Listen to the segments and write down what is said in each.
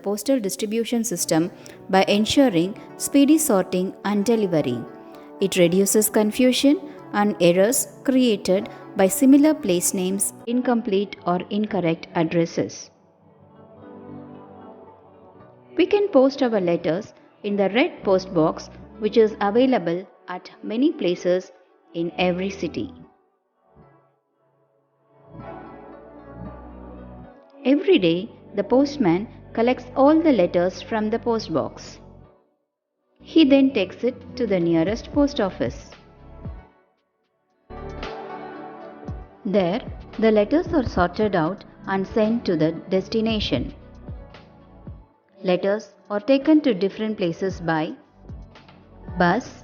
postal distribution system by ensuring speedy sorting and delivery. It reduces confusion and errors created by similar place names, incomplete or incorrect addresses. We can post our letters in the red post box, which is available at many places in every city. Every day, the postman collects all the letters from the post box. He then takes it to the nearest post office. There, the letters are sorted out and sent to the destination. Letters are taken to different places by bus,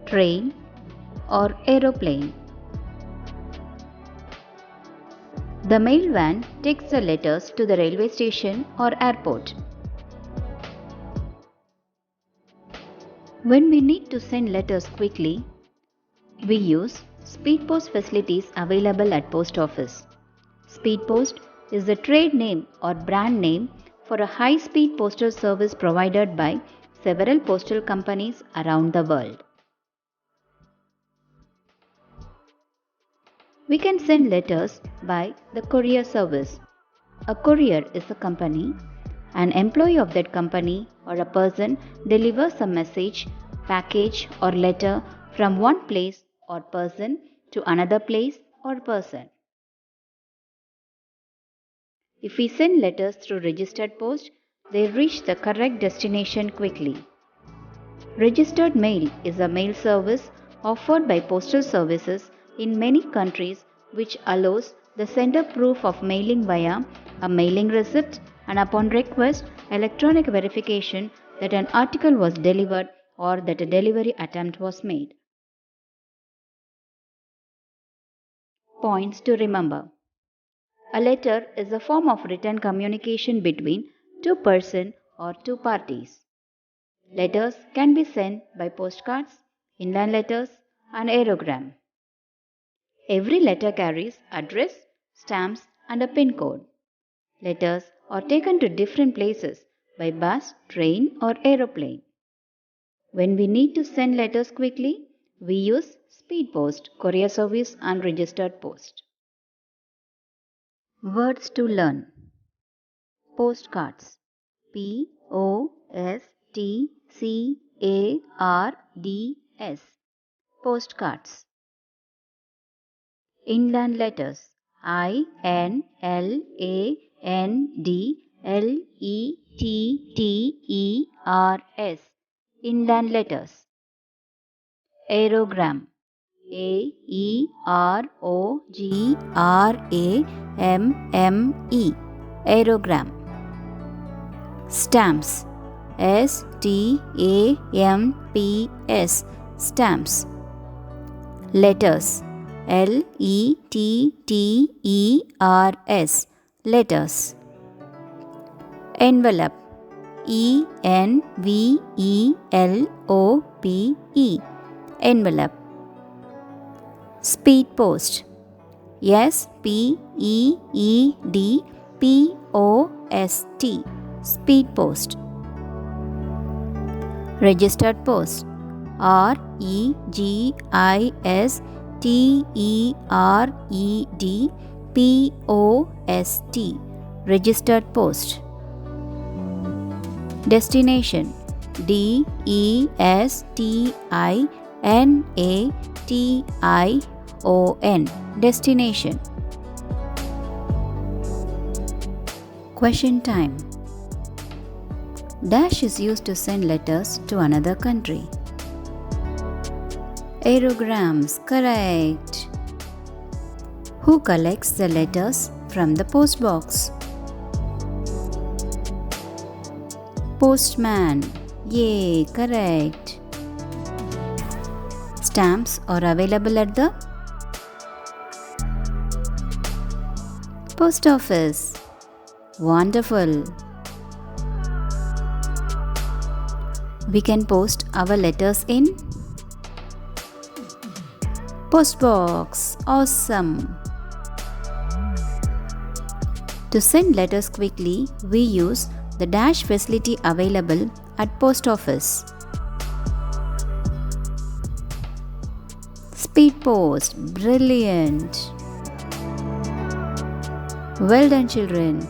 train, or aeroplane. The mail van takes the letters to the railway station or airport. When we need to send letters quickly, we use speed post facilities available at post office. Speed post is the trade name or brand name for a high-speed postal service provided by several postal companies around the world. We can send letters by the courier service. A courier is a company. An employee of that company or a person delivers a message, package, or letter from one place or person to another place or person. If we send letters through registered post, they reach the correct destination quickly. Registered mail is a mail service offered by postal services in many countries which allows the sender proof of mailing via a mailing receipt and upon request electronic verification that an article was delivered or that a delivery attempt was made. Points to remember. A letter is a form of written communication between two persons or two parties. Letters can be sent by postcards, inland letters, and aerogram. Every letter carries address, stamps, and a pin code. Letters are taken to different places by bus, train, or aeroplane. When we need to send letters quickly, we use speed post, courier service, and registered post. Words to learn. Postcards. Postcards. Postcards. Inland letters. Inlandletters. Inland letters. Aerogram. Aerogramme. Aerogram. Stamps. Stamps. Stamps. Letters. Letters. Letters. Envelope. Envelope. Envelope. Speed post. Speedpost. Speed post. Registered post. Registered. Registered post. Destination. Destination. Destination. Question time. Dash is used to send letters to another country. Aerograms, correct. Who collects the letters from the post box? Postman, yay, correct. Stamps are available at the post office. Wonderful. We can post our letters in post box. Awesome. To send letters quickly, we use the dash facility available at post office. Speed post, brilliant. Well done, children.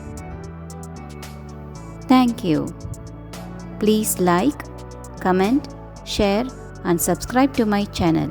Thank you. Please like, comment, share and subscribe to my channel.